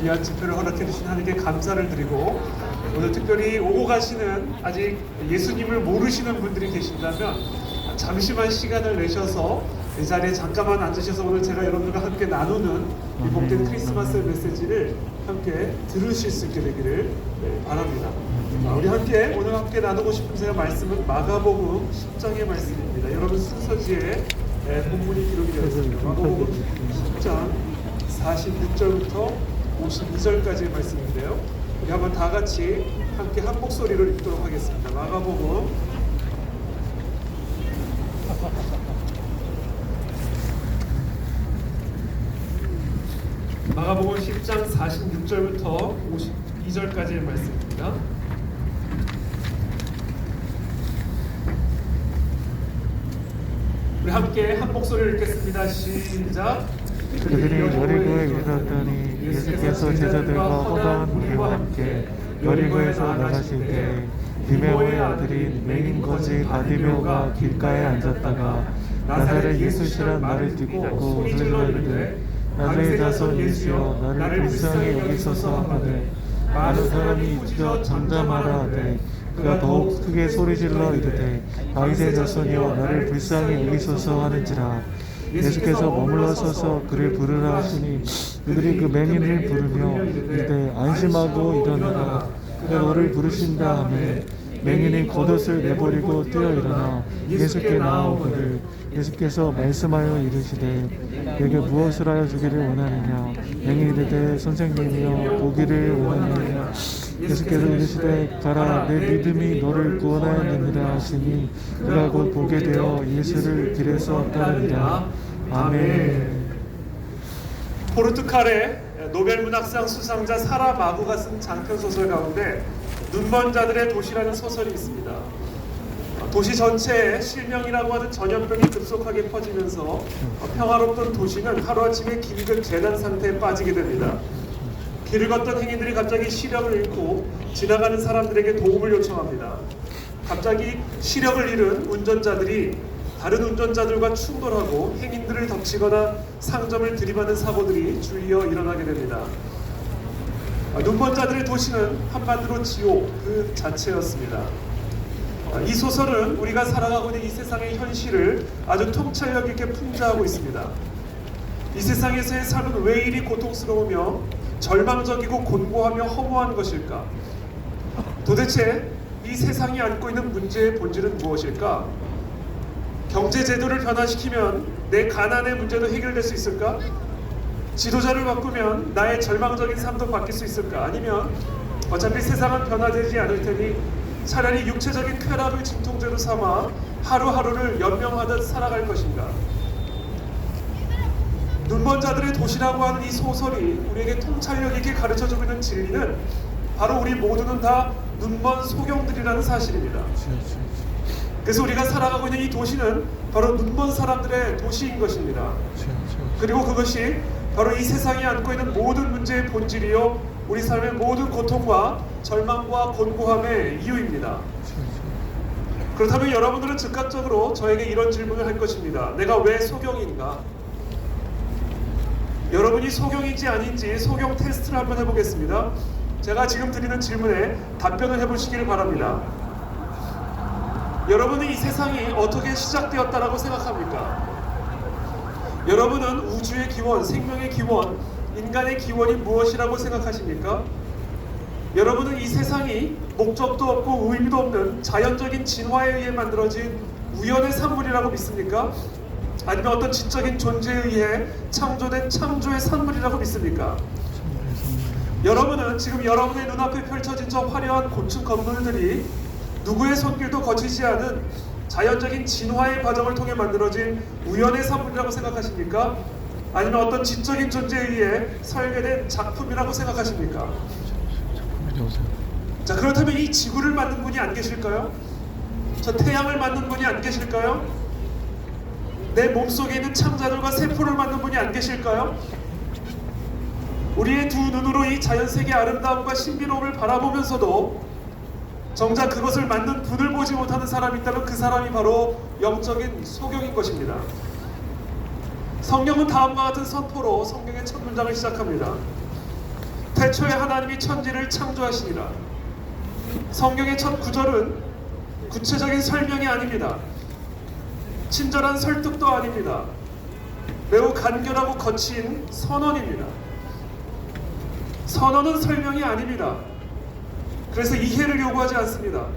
귀한 집회를 허락해 주신 하나님께 감사를 드리고, 오늘 특별히 오고 가시는 아직 예수님을 모르시는 분들이 계신다면 잠시만 시간을 내셔서 이 자리에 잠깐만 앉으셔서 오늘 제가 여러분들과 함께 나누는 이 복된 크리스마스 메시지를 함께 들으실 수 있게 되기를 바랍니다. 우리 함께 오늘 함께 나누고 싶은 제가 말씀은 마가복음 10장의 말씀입니다. 여러분 순서지에 본문이 기록이 되어 있습니다. 마가복음 10장 46절부터 52절까지의 말씀인데요. 우리 한번 다 같이 함께 한 목소리로 읽도록 하겠습니다. 마가복음 10장 46절부터 52절까지의 말씀입니다. 우리 함께 한 목소리를 읽겠습니다. 시작. 그들이 여리고에 이르렀더니 예수께서 제자들과 허다한 무리와 함께 여리고에서 나가실 때 디메오의 아들인 맹인 거지 바디메오가 길가에 앉았다가 나사렛 예수시란 말을 듣고 소리질러 이르되 나사렛 자손 예수여 나를 불쌍히 여기소서 하되 많은 사람이 웃겨 잠잠하라 하되 그가 더욱 크게 소리질러 이르되 다윗의 자손이여 나를 불쌍히 여기소서 하는지라. 예수께서 머물러 서서 그를 부르라 하시니 그들이 그 맹인을 부르며 이르되 안심하고 일어나라 그가 너를 부르신다 하매 맹인이 겉옷을 내버리고 뛰어 일어나 예수께 나아오거늘 예수께서 말씀하여 이르시되 내게 무엇을 하여 주기를 원하느냐. 맹인이 이르되 선생님이여 보기를 원하느냐. 예수께서 이르시되 가라 내 믿음이 너를 구원하였느니라 하시니 그가 곧 보게 되어 예수를 길에서 따르니라. 아멘. 포르투갈의 노벨 문학상 수상자 사라 마구가 쓴 장편 소설 가운데 눈먼 자들의 도시라는 소설이 있습니다. 도시 전체에 실명이라고 하는 전염병이 급속하게 퍼지면서 평화롭던 도시는 하루아침에 긴급 재난 상태에 빠지게 됩니다. 길을 걷던 행인들이 갑자기 시력을 잃고 지나가는 사람들에게 도움을 요청합니다. 갑자기 시력을 잃은 운전자들이 다른 운전자들과 충돌하고 행인들을 덮치거나 상점을 들이받는 사고들이 줄이어 일어나게 됩니다. 눈먼 자들의 도시는 한마디로 지옥 그 자체였습니다. 이 소설은 우리가 살아가고 있는 이 세상의 현실을 아주 통찰력 있게 풍자하고 있습니다. 이 세상에서의 삶은 왜 이리 고통스러우며 절망적이고 곤고하며 허무한 것일까? 도대체 이 세상이 안고 있는 문제의 본질은 무엇일까? 경제제도를 변화시키면 내 가난의 문제도 해결될 수 있을까? 지도자를 바꾸면 나의 절망적인 삶도 바뀔 수 있을까? 아니면 어차피 세상은 변화되지 않을 테니 차라리 육체적인 쾌락을 진통제로 삼아 하루하루를 연명하듯 살아갈 것인가? 눈먼 자들의 도시라고 하는 이 소설이 우리에게 통찰력 있게 가르쳐주고 있는 진리는 바로 우리 모두는 다 눈먼 소경들이라는 사실입니다. 그래서 우리가 살아가고 있는 이 도시는 바로 눈먼 사람들의 도시인 것입니다. 그리고 그것이 바로 이 세상이 안고 있는 모든 문제의 본질이요 우리 삶의 모든 고통과 절망과 곤고함의 이유입니다. 그렇다면 여러분들은 즉각적으로 저에게 이런 질문을 할 것입니다. 내가 왜 소경인가? 여러분이 소경인지 아닌지 소경 테스트를 한번 해보겠습니다. 제가 지금 드리는 질문에 답변을 해보시기를 바랍니다. 여러분은 이 세상이 어떻게 시작되었다라고 생각합니까? 여러분은 우주의 기원, 생명의 기원, 인간의 기원이 무엇이라고 생각하십니까? 여러분은 이 세상이 목적도 없고 의미도 없는 자연적인 진화에 의해 만들어진 우연의 산물이라고 믿습니까? 아니면 어떤 지적인 존재에 의해 창조된 창조의 산물이라고 믿습니까? 여러분은 지금 여러분의 눈앞에 펼쳐진 저 화려한 고층 건물들이 누구의 손길도 거치지 않은 자연적인 진화의 과정을 통해 만들어진 우연의 산물이라고 생각하십니까? 아니면 어떤 지적인 존재에 의해 설계된 작품이라고 생각하십니까? 자, 그렇다면 이 지구를 만든 분이 안 계실까요? 저 태양을 만든 분이 안 계실까요? 내 몸속에 있는 창자들과 세포를 만든 분이 안 계실까요? 우리의 두 눈으로 이 자연세계의 아름다움과 신비로움을 바라보면서도 정작 그것을 만든 분을 보지 못하는 사람이 있다면 그 사람이 바로 영적인 소경인 것입니다. 성경은 다음과 같은 선포로 성경의 첫 문장을 시작합니다. 태초에 하나님이 천지를 창조하시니라. 성경의 첫 구절은 구체적인 설명이 아닙니다. 친절한 설득도 아닙니다. 매우 간결하고 거친 선언입니다. 선언은 설명이 아닙니다. 그래서 이해를 요구하지 않습니다.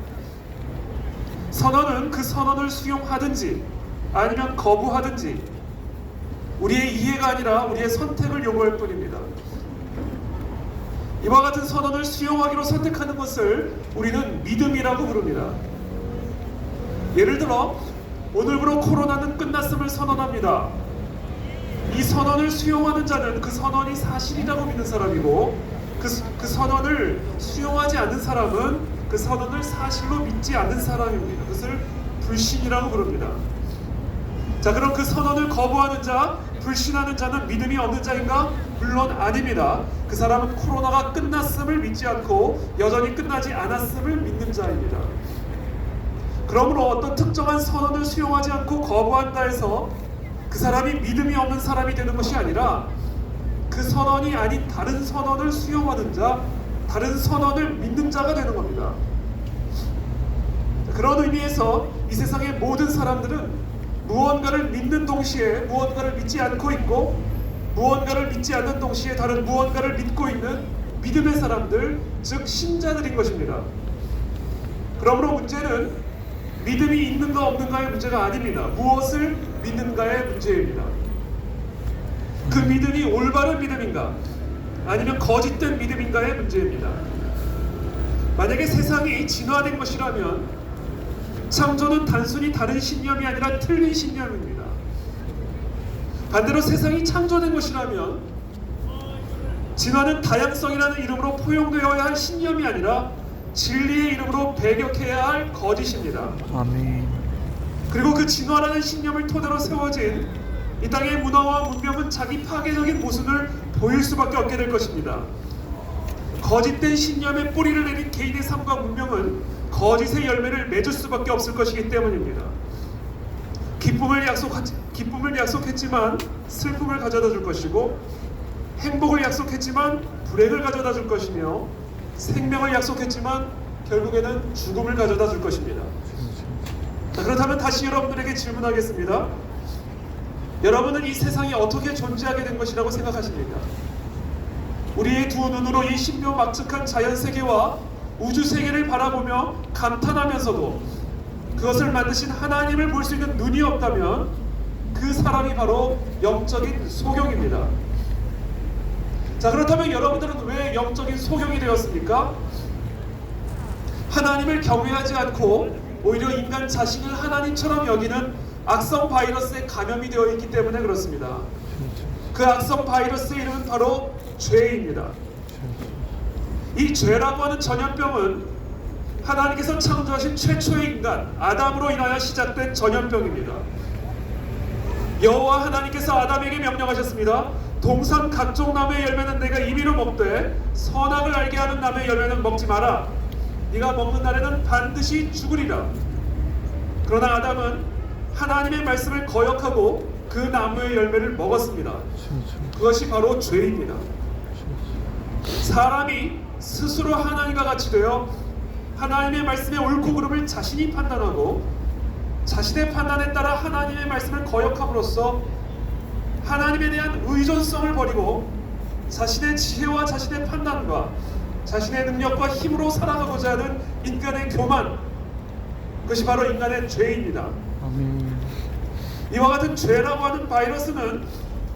선언은 그 선언을 수용하든지 아니면 거부하든지 우리의 이해가 아니라 우리의 선택을 요구할 뿐입니다. 이와 같은 선언을 수용하기로 선택하는 것을 우리는 믿음이라고 부릅니다. 예를 들어 오늘부로 코로나는 끝났음을 선언합니다. 이 선언을 수용하는 자는 그 선언이 사실이라고 믿는 사람이고 그 선언을 수용하지 않는 사람은 그 선언을 사실로 믿지 않는 사람입니다. 그것을 불신이라고 부릅니다. 자, 그럼 그 선언을 거부하는 자, 불신하는 자는 믿음이 없는 자인가? 물론 아닙니다. 그 사람은 코로나가 끝났음을 믿지 않고 여전히 끝나지 않았음을 믿는 자입니다. 그러므로 어떤 특정한 선언을 수용하지 않고 거부한다 해서 그 사람이 믿음이 없는 사람이 되는 것이 아니라 그 선언이 아닌 다른 선언을 수용하는 자, 다른 선언을 믿는 자가 되는 겁니다. 그런 의미에서 이 세상의 모든 사람들은 무언가를 믿는 동시에 무언가를 믿지 않고 있고 무언가를 믿지 않는 동시에 다른 무언가를 믿고 있는 믿음의 사람들, 즉 신자들인 것입니다. 그러므로 문제는 믿음이 있는가 없는가의 문제가 아닙니다. 무엇을 믿는가의 문제입니다. 그 믿음이 올바른 믿음인가 아니면 거짓된 믿음인가의 문제입니다. 만약에 세상이 진화된 것이라면 창조는 단순히 다른 신념이 아니라 틀린 신념입니다. 반대로 세상이 창조된 것이라면 진화는 다양성이라는 이름으로 포용되어야 할 신념이 아니라 진리의 이름으로 배격해야 할 거짓입니다. 아멘. 그리고 그 진화라는 신념을 토대로 세워진 이 땅의 문화와 문명은 자기 파괴적인 모습을 보일 수밖에 없게 될 것입니다. 거짓된 신념에 뿌리를 내린 개인의 삶과 문명은 거짓의 열매를 맺을 수밖에 없을 것이기 때문입니다. 기쁨을 약속했지만 슬픔을 가져다 줄 것이고 행복을 약속했지만 불행을 가져다 줄 것이며 생명을 약속했지만 결국에는 죽음을 가져다 줄 것입니다. 자, 그렇다면 다시 여러분들에게 질문하겠습니다. 여러분은 이 세상이 어떻게 존재하게 된 것이라고 생각하십니까? 우리의 두 눈으로 이 신묘막측한 자연세계와 우주세계를 바라보며 감탄하면서도 그것을 만드신 하나님을 볼 수 있는 눈이 없다면 그 사람이 바로 영적인 소경입니다. 자, 그렇다면 여러분들은 왜 영적인 소경이 되었습니까? 하나님을 경외하지 않고 오히려 인간 자신을 하나님처럼 여기는 악성 바이러스에 감염이 되어 있기 때문에 그렇습니다. 그 악성 바이러스의 이름은 바로 죄입니다. 이 죄라고 하는 전염병은 하나님께서 창조하신 최초의 인간 아담으로 인하여 시작된 전염병입니다. 여호와 하나님께서 아담에게 명령하셨습니다. 동산 각종 나무의 열매는 내가 임의로 먹되 선악을 알게 하는 나무의 열매는 먹지 마라. 네가 먹는 날에는 반드시 죽으리라. 그러나 아담은 하나님의 말씀을 거역하고 그 나무의 열매를 먹었습니다. 그것이 바로 죄입니다. 사람이 스스로 하나님과 같이 되어 하나님의 말씀의 옳고 그름을 자신이 판단하고 자신의 판단에 따라 하나님의 말씀을 거역함으로써 하나님에 대한 의존성을 버리고 자신의 지혜와 자신의 판단과 자신의 능력과 힘으로 살아가고자 하는 인간의 교만, 그것이 바로 인간의 죄입니다. 아멘. 이와 같은 죄라고 하는 바이러스는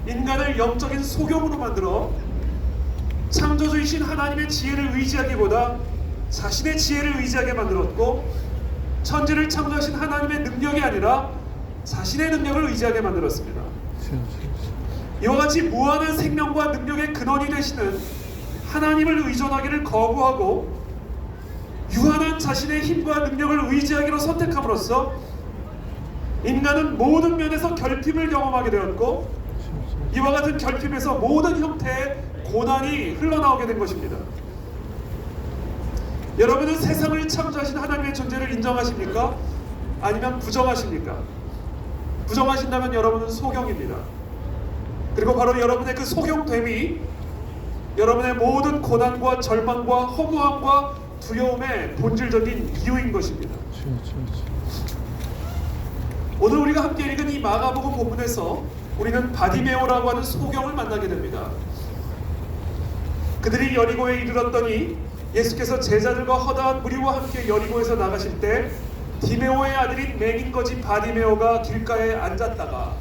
인간을 영적인 소경으로 만들어 창조주이신 하나님의 지혜를 의지하기보다 자신의 지혜를 의지하게 만들었고 천지를 창조하신 하나님의 능력이 아니라 자신의 능력을 의지하게 만들었습니다. 이와 같이 무한한 생명과 능력의 근원이 되시는 하나님을 의존하기를 거부하고 유한한 자신의 힘과 능력을 의지하기로 선택함으로써 인간은 모든 면에서 결핍을 경험하게 되었고 이와 같은 결핍에서 모든 형태의 고난이 흘러나오게 된 것입니다. 여러분은 세상을 창조하신 하나님의 존재를 인정하십니까? 아니면 부정하십니까? 부정하신다면 여러분은 소경입니다. 그리고 바로 여러분의 그 소경됨이 여러분의 모든 고난과 절망과 허무함과 두려움의 본질적인 이유인 것입니다. 오늘 우리가 함께 읽은 이 마가복음 본문에서 우리는 바디메오라고 하는 소경을 만나게 됩니다. 그들이 여리고에 이르렀더니 예수께서 제자들과 허다한 무리와 함께 여리고에서 나가실 때 디메오의 아들인 맹인거지 바디메오가 길가에 앉았다가,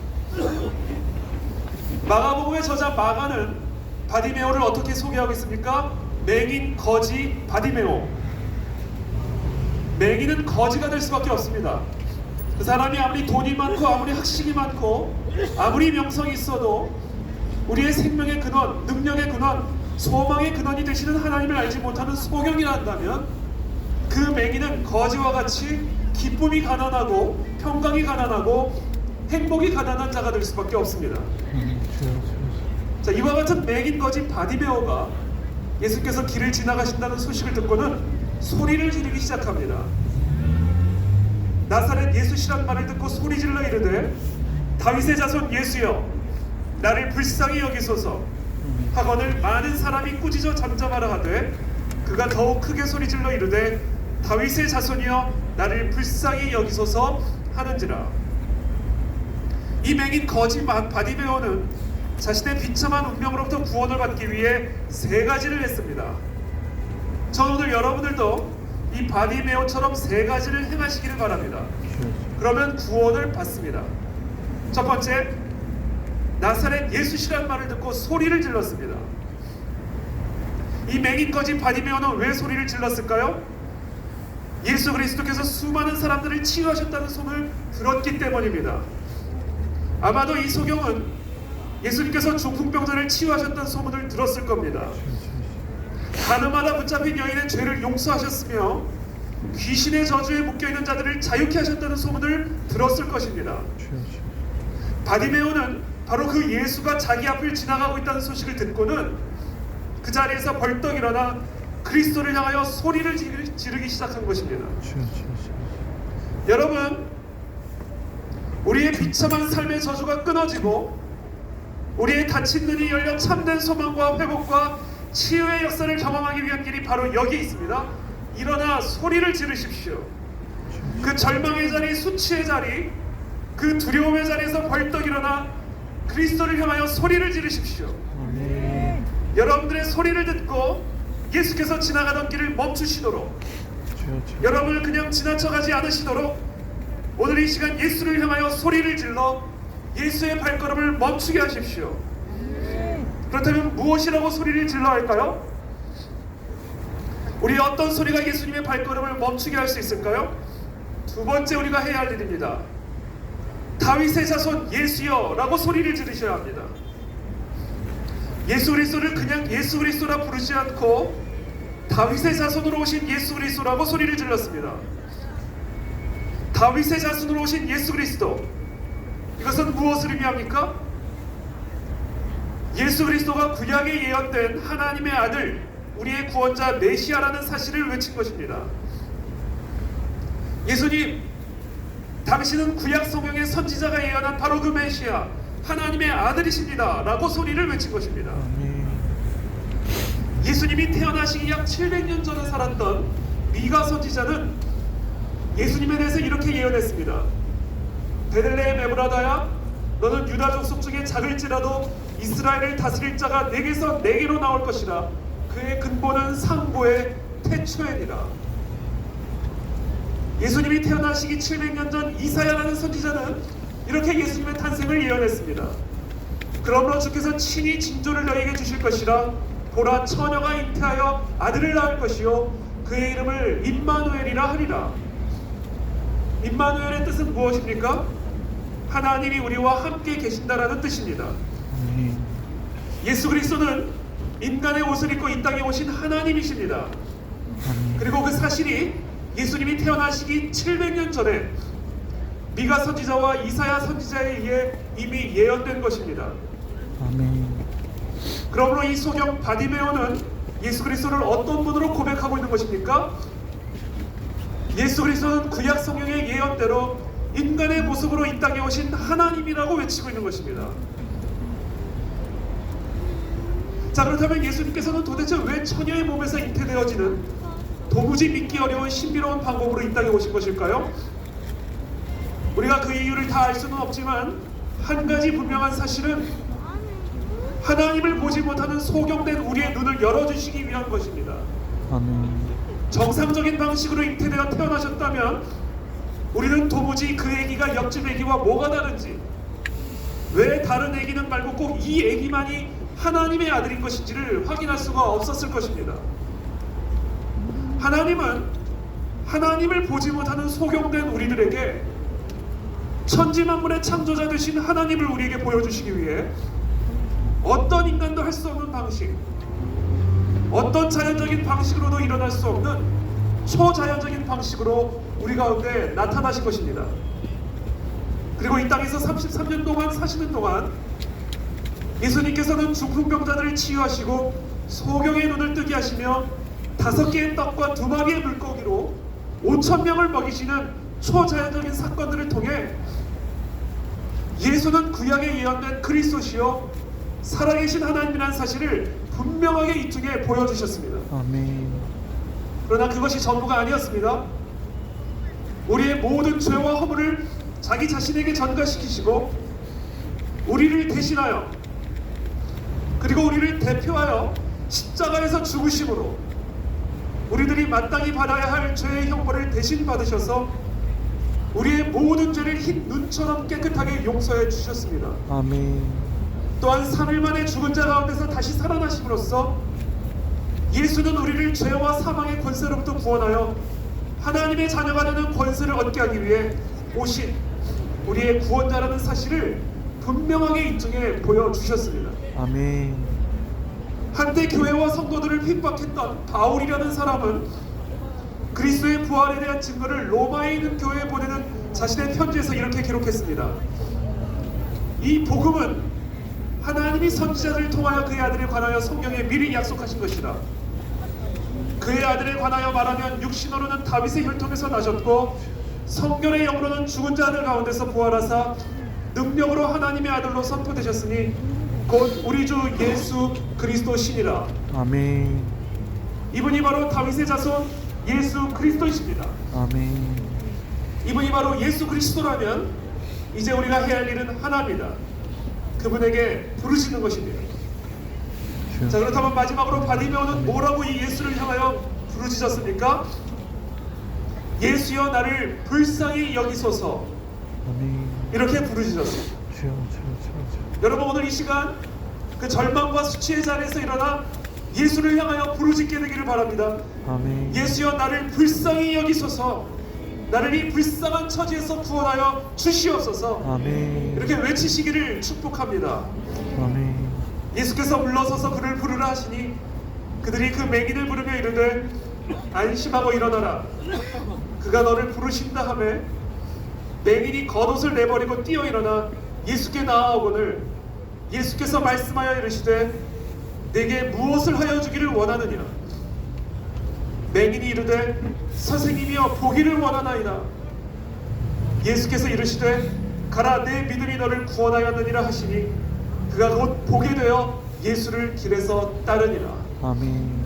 마가복음의 저자 마가는 바디메오를 어떻게 소개하고 있습니까? 맹인거지 바디메오. 맹인은 거지가 될 수밖에 없습니다. 그 사람이 아무리 돈이 많고 아무리 학식이 많고 아무리 명성이 있어도 우리의 생명의 근원, 능력의 근원, 소망의 근원이 되시는 하나님을 알지 못하는 소경이라 한다면 그 맹인은 거지와 같이 기쁨이 가난하고 평강이 가난하고 행복이 가난한 자가 될 수밖에 없습니다. 자, 이와 같은 맹인 거지 바디메오가 예수께서 길을 지나가신다는 소식을 듣고는 소리를 지르기 시작합니다. 나사렛 예수시란 말을 듣고 소리질러 이르되 다윗의 자손 예수여 나를 불쌍히 여기소서 하거늘 많은 사람이 꾸짖어 잠잠하라 하되 그가 더욱 크게 소리질러 이르되 다윗의 자손이여 나를 불쌍히 여기소서 하는지라. 이 맹인 거지 바디메오는 자신의 비참한 운명으로부터 구원을 받기 위해 세 가지를 했습니다. 저는 오늘 여러분들도 이 바디메오처럼 세 가지를 행하시기를 바랍니다. 그러면 구원을 받습니다. 첫 번째, 나사렛 예수시란 말을 듣고 소리를 질렀습니다. 이 맹인거지 바디메오는 왜 소리를 질렀을까요? 예수 그리스도께서 수많은 사람들을 치유하셨다는 소문을 들었기 때문입니다. 아마도 이 소경은 예수님께서 중풍병자를 치유하셨다는 소문을 들었을 겁니다. 가늠하다 붙잡힌 여인의 죄를 용서하셨으며 귀신의 저주에 묶여있는 자들을 자유케 하셨다는 소문을 들었을 것입니다. 바디메오는 바로 그 예수가 자기 앞을 지나가고 있다는 소식을 듣고는 그 자리에서 벌떡 일어나 그리스도를 향하여 소리를 지르기 시작한 것입니다. 여러분, 우리의 비참한 삶의 저주가 끊어지고 우리의 닫힌 눈이 열려 참된 소망과 회복과 치유의 역사를 경험하기 위한 길이 바로 여기 있습니다. 일어나 소리를 지르십시오. 그 절망의 자리, 수치의 자리, 그 두려움의 자리에서 벌떡 일어나 그리스도를 향하여 소리를 지르십시오. 여러분들의 소리를 듣고 예수께서 지나가던 길을 멈추시도록, 여러분을 그냥 지나쳐가지 않으시도록 오늘 이 시간 예수를 향하여 소리를 질러 예수의 발걸음을 멈추게 하십시오. 그렇다면 무엇이라고 소리를 질러야 할까요? 우리 어떤 소리가 예수님의 발걸음을 멈추게 할 수 있을까요? 두 번째 우리가 해야 할 일입니다. 다윗의 자손 예수여 라고 소리를 지르셔야 합니다. 예수 그리스도를 그냥 예수 그리스도라 부르지 않고 다윗의 자손으로 오신 예수 그리스도라고 소리를 질렀습니다. 다윗의 자손으로 오신 예수 그리스도, 이것은 무엇을 의미합니까? 예수 그리스도가 구약에 예언된 하나님의 아들, 우리의 구원자 메시아라는 사실을 외친 것입니다. 예수님, 당신은 구약 성경의 선지자가 예언한 바로 그 메시아, 하나님의 아들이십니다 라고 소리를 외친 것입니다. 예수님이 태어나시기 약 700년 전에 살았던 미가 선지자는 예수님에 대해서 이렇게 예언했습니다. 베들레헴 에브라다야, 너는 유다 족속 중에 작을지라도 이스라엘을 다스릴 자가 내게서 내게로 나올 것이라. 그의 근본은 상고의 태초에니라. 예수님이 태어나시기 700년 전 이사야라는 선지자는 이렇게 예수님의 탄생을 예언했습니다. 그러므로 주께서 친히 징조를 너희에게 주실 것이라. 보라, 처녀가 잉태하여 아들을 낳을 것이요 그의 이름을 임마누엘이라 하리라. 임마누엘의 뜻은 무엇입니까? 하나님이 우리와 함께 계신다라는 뜻입니다. 예수 그리스도는 인간의 옷을 입고 이 땅에 오신 하나님이십니다. 그리고 그 사실이 예수님이 태어나시기 700년 전에 미가 선지자와 이사야 선지자에 의해 이미 예언된 것입니다. 그러므로 이 소경 바디메오는 예수 그리스도를 어떤 분으로 고백하고 있는 것입니까? 예수 그리스도는 구약 성경의 예언대로 인간의 모습으로 이 땅에 오신 하나님이라고 외치고 있는 것입니다. 자, 그렇다면 예수님께서는 도대체 왜 처녀의 몸에서 잉태되어지는 도무지 믿기 어려운 신비로운 방법으로 이 땅에 오신 것일까요? 우리가 그 이유를 다 알 수는 없지만 한 가지 분명한 사실은 하나님을 보지 못하는 소경된 우리의 눈을 열어주시기 위한 것입니다. 아멘. 정상적인 방식으로 잉태되어 태어나셨다면 우리는 도무지 그 아기가 옆집 아기와 뭐가 다른지, 왜 다른 아기는 말고 꼭 이 아기만이 하나님의 아들인 것인지를 확인할 수가 없었을 것입니다. 하나님은 하나님을 보지 못하는 소경된 우리들에게 천지만물의 창조자 되신 하나님을 우리에게 보여주시기 위해 어떤 인간도 할 수 없는 방식, 어떤 자연적인 방식으로도 일어날 수 없는 초자연적인 방식으로 우리 가운데 나타나신 것입니다. 그리고 이 땅에서 33년 동안 사시는 동안 예수님께서는 중풍병자들을 치유하시고 소경의 눈을 뜨게 하시며 5개의 떡과 2마리의 물고기로 5,000명을 먹이시는 초자연적인 사건들을 통해 예수는 구약에 예언된 그리스도시요 살아계신 하나님이라는 사실을 분명하게 이 중에 보여주셨습니다. 아멘. 그러나 그것이 전부가 아니었습니다. 우리의 모든 죄와 허물을 자기 자신에게 전가시키시고 우리를 대신하여 그리고 우리를 대표하여 십자가에서 죽으심으로 우리들이 마땅히 받아야 할 죄의 형벌을 대신 받으셔서 우리의 모든 죄를 흰 눈처럼 깨끗하게 용서해 주셨습니다. 아멘. 또한 3일 만에 죽은 자 가운데서 다시 살아나심으로써 예수는 우리를 죄와 사망의 권세로부터 구원하여 하나님의 자녀가 되는 권세를 얻게 하기 위해 오신 우리의 구원자라는 사실을 분명하게 이 중에 보여주셨습니다. 아멘. 한때 교회와 성도들을 핍박했던 바울이라는 사람은 그리스도의 부활에 대한 증거를 로마에 있는 교회에 보내는 자신의 편지에서 이렇게 기록했습니다. 이 복음은 하나님이 선지자들을 통하여 그의 아들에 관하여 성경에 미리 약속하신 것이라. 그의 아들에 관하여 말하면 육신으로는 다윗의 혈통에서 나셨고 성결의 영으로는 죽은 자들 가운데서 부활하사 능력으로 하나님의 아들로 선포되셨으니 곧 우리 주 예수 그리스도시니라. 아멘. 이분이 바로 다윗의 자손 예수 그리스도이십니다. 아멘. 이분이 바로 예수 그리스도라면 이제 우리가 해야 할 일은 하나입니다. 그분에게 부르시는 것입니다. 자, 그렇다면 마지막으로 바디메오는 뭐라고 이 예수를 향하여 부르짖었습니까? 예수여 나를 불쌍히 여기소서. 아멘. 이렇게 부르짖었습니다. 주여, 주여, 주여. 여러분 오늘 이 시간 그 절망과 수치의 자리에서 일어나 예수를 향하여 부르짖게 되기를 바랍니다. 아멘. 예수여 나를 불쌍히 여기소서. 나를 이 불쌍한 처지에서 구원하여 주시옵소서. 아멘. 이렇게 외치시기를 축복합니다. 아멘. 예수께서 물러서서 그를 부르라 하시니 그들이 그 맹인을 부르며 이르되 안심하고 일어나라. 그가 너를 부르신다 하매 맹인이 겉옷을 내버리고 뛰어 일어나 예수께 나아오거늘 예수께서 말씀하여 이르시되 내게 무엇을 하여 주기를 원하느냐. 맹인이 이르되 선생님이여 보기를 원하나이다. 예수께서 이르시되 가라 내 믿음이 너를 구원하였느니라 하시니 그가 곧 보게 되어 예수를 길에서 따르니라. 아멘.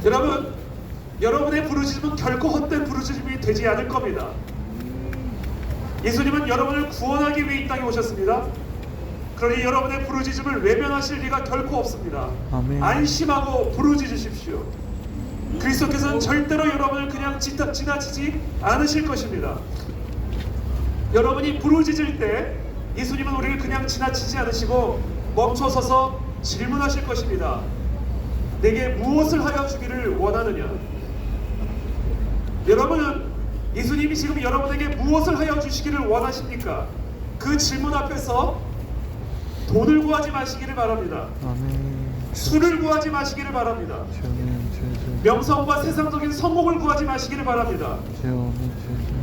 여러분, 여러분의 부르짖음은 결코 헛된 부르짖음이 되지 않을 겁니다. 예수님은 여러분을 구원하기 위해 이 땅에 오셨습니다. 그러니 여러분의 부르짖음을 외면하실 리가 결코 없습니다. 아멘. 안심하고 부르짖으십시오. 그리스도께서는 절대로 여러분을 그냥 지나치지 않으실 것입니다. 여러분이 부르짖을 때 예수님은 우리를 그냥 지나치지 않으시고 멈춰서서 질문하실 것입니다. 내게 무엇을 하여 주기를 원하느냐. 여러분은 예수님이 지금 여러분에게 무엇을 하여 주시기를 원하십니까? 그 질문 앞에서 돈을 구하지 마시기를 바랍니다. 아멘. 술을 구하지 마시기를 바랍니다. 주님, 주여, 명성과 세상적인 성공을 구하지 마시기를 바랍니다. 주여, 주여,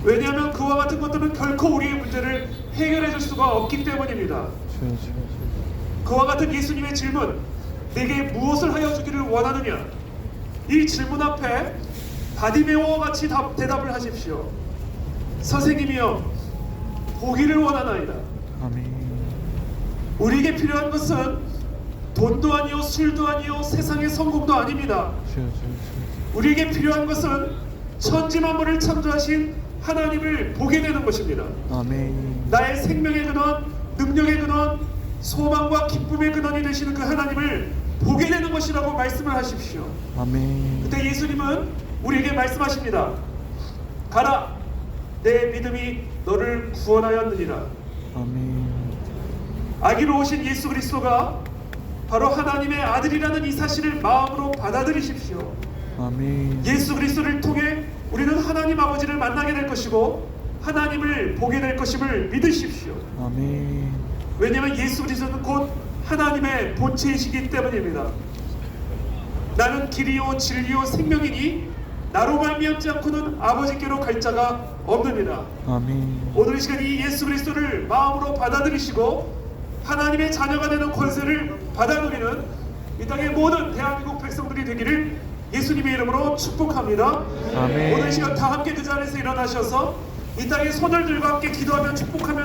왜냐하면 그와 같은 것들은 결코 우리의 문제를 해결해 줄 수가 없기 때문입니다. 주여, 주여, 주여. 그와 같은 예수님의 질문, 내게 무엇을 하여 주기를 원하느냐. 이 질문 앞에 바디메오와 같이 대답을 하십시오. 선생님이여 보기를 원하나이다. 아멘. 우리에게 필요한 것은 돈도 아니요 술도 아니요 세상의 성공도 아닙니다. 주여 우리에게 필요한 것은 천지 만물을 창조하신 하나님을 보게 되는 것입니다. 아멘. 나의 생명의 근원, 능력의 근원, 소망과 기쁨의 근원이 되시는 그 하나님을 보게 되는 것이라고 말씀을 하십시오. 아멘. 그때 예수님은 우리에게 말씀하십니다. 가라, 내 믿음이 너를 구원하였느니라. 아멘. 아기로 오신 예수 그리스도가 바로 하나님의 아들이라는 이 사실을 마음으로 받아들이십시오. 아멘. 예수 그리스도를 통해 우리는 하나님 아버지를 만나게 될 것이고 하나님을 보게 될 것임을 믿으십시오. 아멘. 왜냐하면 예수 그리스도는 곧 하나님의 본체이시기 때문입니다. 나는 길이요 진리요 생명이니 나로 말미암지 않고는 아버지께로 갈 자가 없느니라. 아멘. 오늘 이 시간 이 예수 그리스도를 마음으로 받아들이시고 하나님의 자녀가 되는 권세를 받아 누리는 이 땅의 모든 대한민국 백성들이 되기를 예수님의 이름으로 축복합니다. 아멘. 오늘 이 시간 다 함께 그 자리에서 일어나셔서 이 땅의 손을 들고 함께 기도하며 축복하며